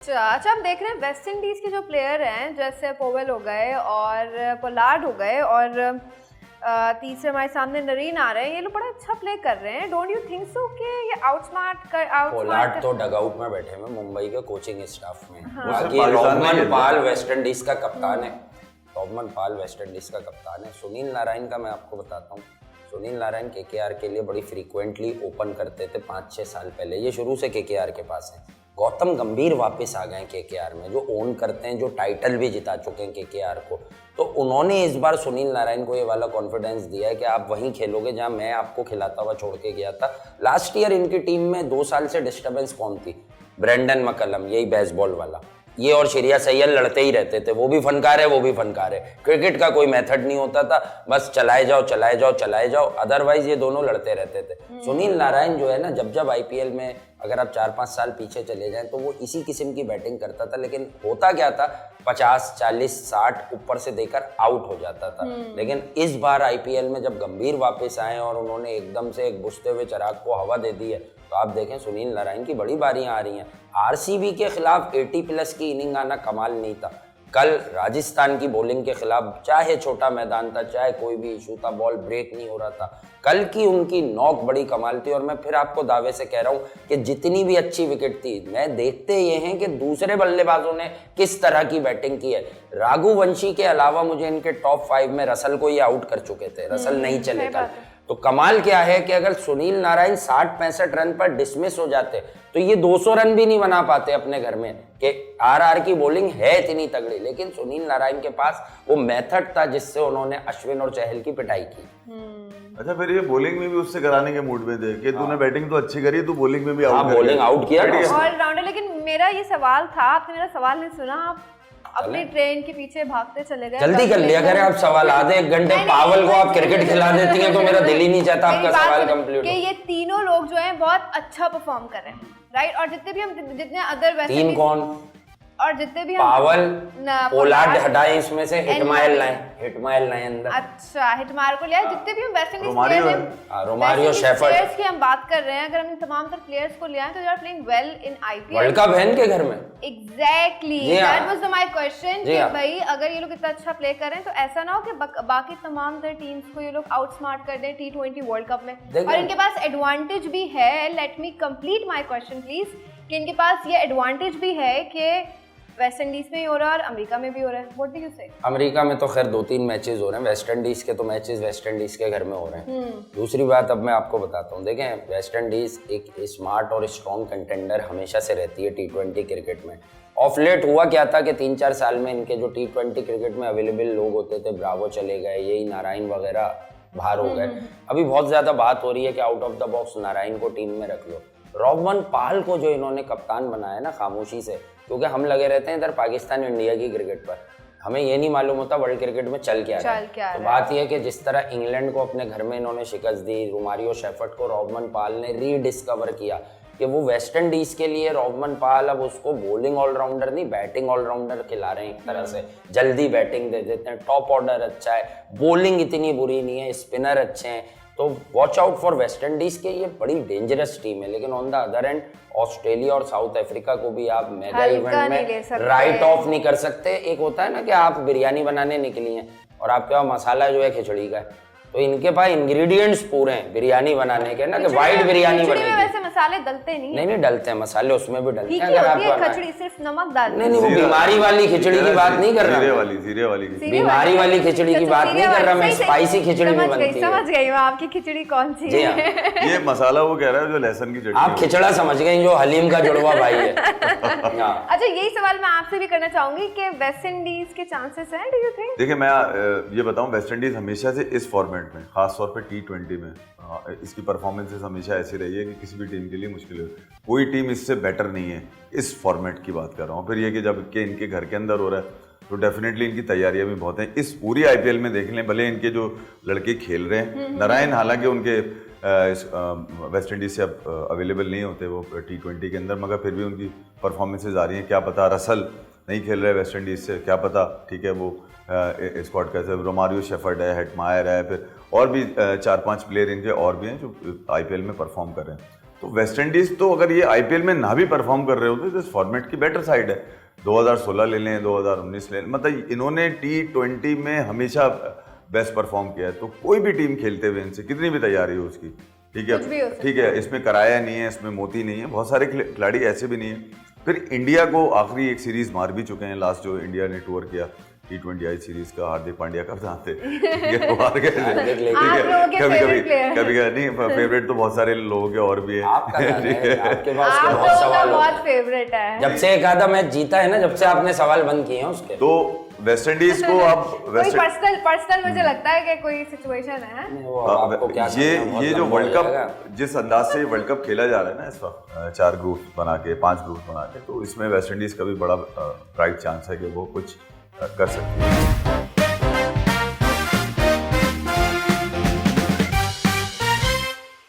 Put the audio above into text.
अच्छा, हम देख रहे हैं वेस्ट इंडीज के जो प्लेयर हैं जैसे पोवेल हो गए और पोलार्ड हो गए और तीसरे हमारे सामने नरीन आ रहे हैं, ये लोग बड़ा अच्छा प्ले कर रहे हैं। डोंट यू थिंक सो कि ये पोलार्ड तो डगआउट में बैठे हैं मुंबई के कोचिंग स्टाफ में। हाँ। बाकी रोहमन पाल वेस्ट इंडीज का कप्तान है। रोहमन पाल वेस्ट इंडीज का कप्तान है। सुनील नारायण का मैं आपको बताता हूँ, सुनील नारायण केकेआर के लिए बड़ी फ्रीक्वेंटली ओपन करते थे 5-6 साल पहले, ये शुरू से केकेआर के पास है। गौतम गंभीर वापस आ गए केकेआर में, जो ओन करते हैं, जो टाइटल भी जिता चुके हैं केकेआर को। तो उन्होंने इस बार सुनील नारायण को ये वाला कॉन्फिडेंस दिया है कि आप वहीं खेलोगे जहां मैं आपको खिलाता हुआ छोड़ के गया था। लास्ट ईयर इनकी टीम में 2 साल से डिस्टर्बेंस कौन थी? ब्रेंडन मैकलम, यही बेसबॉल वाला, ये और श्रेया सैयद लड़ते ही रहते थे। वो भी फनकार है, वो भी फनकार है। क्रिकेट का कोई मेथड नहीं होता था, बस चलाए जाओ चलाए जाओ चलाए जाओ, अदरवाइज ये दोनों लड़ते रहते थे। सुनील नारायण जो है ना, जब आईपीएल में अगर आप 4-5 साल पीछे चले जाएं तो वो इसी किस्म की बैटिंग करता था, लेकिन होता क्या था 50, 40, 60 ऊपर से देकर आउट हो जाता था। लेकिन इस बार आईपीएल में जब गंभीर वापस आए और उन्होंने एकदम से एक बुझते हुए चिराग को हवा दे दी है, तो आप देखें सुनील नारायण की बड़ी बारियां आ रही हैं। आरसीबी के खिलाफ 80+ की इनिंग आना कमाल नहीं था। कल राजस्थान की बॉलिंग के खिलाफ चाहे छोटा मैदान था, चाहे कोई भी इशू था, बॉल ब्रेक नहीं हो रहा था, कल की उनकी नॉक बड़ी कमाल थी। और मैं फिर आपको दावे से कह रहा हूं कि जितनी भी अच्छी विकेट थी, मैं देखते ये हैं कि दूसरे बल्लेबाजों ने किस तरह की बैटिंग की है। रघुवंशी के अलावा मुझे इनके टॉप 5 में रसल को ये आउट कर चुके थे, रसल नहीं चले कल। तो कमाल क्या है कि अगर सुनील नारायण 60-65 रन पर डिसमिस हो जाते तो ये 200 रन भी नहीं बना पाते अपने घर में, कि आरआर की बॉलिंग है इतनी तगड़ी। लेकिन सुनील नारायण के पास वो मेथड था जिससे उन्होंने अश्विन और चहल की पिटाई की। अच्छा, फिर ये बॉलिंग में भी उससे कराने के मूड में थे कि तूने बैटिंग तो अच्छी करी, तू बॉलिंग में भी आउट बॉलिंग आउट किया ऑलराउंडर। लेकिन मेरा ये सवाल था, आपने मेरा सवाल नहीं सुना, आप अपनी ट्रेन के पीछे भागते चले गए। जल्दी कर लिया करें आप सवाल, आधे 1 घंटे पावल को आप क्रिकेट खिला देती हैं तो मेरा दिल ही नहीं चाहता आपका सवाल कंप्लीट हो। ये तीनों लोग जो हैं बहुत अच्छा परफॉर्म कर रहे हैं, राइट? और जितने अदर वेस्ट तीन कौन? और जितने भी पावल, पोलार्ड हटाए इसमें से, हिटमायर लाए अंदर। अच्छा, हिटमायर को लिया। जितने भी हम वेस्ट इंडीज प्लेयर्स हैं, रोमारियो, शेफर्ड की हम बात कर रहे हैं, अगर हम तमाम तर प्लेयर्स को लिया है तो they are playing well in IPL. World cup है इनके घर में। Exactly, that was my question कि भाई अगर ये लोग इतना अच्छा प्ले कर रहे हैं तो ऐसा ना हो कि बाकी तमाम तर टीम्स को ये लोग आउटस्मार्ट कर दें T20 वर्ल्ड कप में। और इनके पास एडवांटेज भी है, let me complete my question please, कि इनके पास ये एडवांटेज भी है कि वेस्ट इंडीज में ही हो रहा है और अमेरिका में भी हो रहा है। व्हाट डू यू से? अमेरिका में तो खैर 2-3 मैचेस हो रहे हैं, वेस्ट इंडीज के तो मैचेस वेस्ट इंडीज के घर में हो रहे हैं। दूसरी बात अब मैं आपको बताता हूँ, देखें वेस्ट इंडीज एक स्मार्ट और स्ट्रॉन्ग कंटेंडर हमेशा से रहती है T20 क्रिकेट में। ऑफ लेट हुआ क्या था कि 3-4 साल में इनके जो T20 क्रिकेट में अवेलेबल लोग होते थे, ब्रावो चले गए, यही नारायण वगैरह बाहर हो गए। अभी बहुत ज्यादा बात हो रही है कि out of the box Narayan को टीम में रख लो। रोहमन पाल को जो इन्होंने कप्तान बनाया ना खामोशी से, क्योंकि हम लगे रहते हैं इधर पाकिस्तान इंडिया की क्रिकेट पर, हमें ये नहीं मालूम होता वर्ल्ड क्रिकेट में चल क्या रहा है। तो बात यह है कि जिस तरह इंग्लैंड को अपने घर में इन्होंने शिकस्त दी, रोमारियो, शेफर्ड को रोहमन पाल ने रीडिस्कवर किया कि वो वेस्ट इंडीज के लिए रोहमन पाल अब उसको बॉलिंग ऑलराउंडर नहीं, बैटिंग ऑलराउंडर खिला रहे हैं एक तरह से। जल्दी बैटिंग दे देते हैं, टॉप ऑर्डर अच्छा है, बॉलिंग इतनी बुरी नहीं है, स्पिनर अच्छे हैं। तो watch out for West Indies के, ये बड़ी डेंजरस टीम है। लेकिन on the other and Australia और साउथ अफ्रीका को भी आप मेगा इवेंट में राइट ऑफ नहीं कर सकते। एक होता है ना कि आप बिरयानी बनाने निकली हैं और आपके पास मसाला जो है खिचड़ी का है, तो इनके पास इंग्रेडिएंट्स पूरे हैं बिरयानी बनाने के ना, कि वाइट बिरयानी बनेगी। वैसे मसाले डलते नहीं डलते हैं मसाले, उसमें भी डलते हैं। अगर आप खिचड़ी सिर्फ नमक डाल, नहीं वो बीमारी वाली खिचड़ी की बात नहीं कर रहा, बीमारी वाली खिचड़ी की बात नहीं कर रहा मैं, स्पाइसी खिचड़ी भी बनती है। समझ गई मैं आपकी खिचड़ी कौन सी है। ये मसाला वो कह रहा है जो लहसुन की चटनी। आप खिचड़ा समझ गए, जो हलीम का जुड़वा भाई है। अच्छा, यही सवाल मैं आपसे भी करना चाहूंगी कि वेस्ट इंडीज के चांसेस हैं, डू यू थिंक? देखिए, मैं ये बताऊं, वेस्ट इंडीज हमेशा से इस फॉर्मेट में, खासतौर पे T20 में, इसकी परफॉर्मेंसेस हमेशा ऐसी रही है कि किसी भी टीम के लिए मुश्किल है। कोई टीम इससे बेटर नहीं है, इस फॉर्मेट की बात कर रहा हूँ। फिर ये कि जब कि इनके घर के अंदर हो रहा है तो डेफिनेटली इनकी तैयारियां भी बहुत हैं। इस पूरी आईपीएल में देख लें, भले इनके जो लड़के खेल रहे हैं, नारायण हालांकि उनके वेस्ट इंडीज से अब अवेलेबल नहीं होते वो T20 के अंदर, मगर फिर भी उनकी परफॉर्मेंसेज आ रही हैं। क्या पता रसल नहीं खेल रहे वेस्ट इंडीज से, क्या पता, ठीक है, वो स्क्वाड कैसे, रोमारियो, शेफर्ड है, हेटमायर है, फिर और भी 4-5 प्लेयर इनके और भी हैं जो आईपीएल में परफॉर्म कर रहे हैं। तो वेस्ट इंडीज तो अगर ये आईपीएल में ना भी परफॉर्म कर रहे होते तो इस फॉर्मेट की बेटर साइड है। 2016 ले लें, 2019 ले लें, मतलब इन्होंने T20 में हमेशा बेस्ट परफॉर्म किया है। तो कोई भी टीम खेलते हुए इनसे कितनी भी तैयारी हो उसकी, ठीक है, इसमें कराया नहीं है, इसमें मोती नहीं है, बहुत सारे खिलाड़ी ऐसे भी नहीं है। फिर इंडिया को आखिरी एक सीरीज मार भी चुके हैं, लास्ट जो इंडिया ने टूर किया T20I सीरीज का, हार्दिक पांड्या कप्तान थे, वो हार गए थे। कभी नहीं, फेवरेट तो बहुत सारे लोगों के और भी है। आपके पास बहुत सवाल बहुत फेवरेट है। जब से एक आधा मैच जीता है ना, जब से आपने सवाल बंद किए हैं उसके। तो वेस्ट इंडीज को आप पर्सनल मुझे लगता है कि कोई सिचुएशन है। ये जो वर्ल्ड कप जिस अंदाज से वर्ल्ड कप खेला जा रहा है ना इस वक्त, 4 ग्रुप बना के, 5 ग्रुप बना के, तो इसमें वेस्ट इंडीज का भी बड़ा ब्राइट चांस है कि वो कुछ कर सकती है।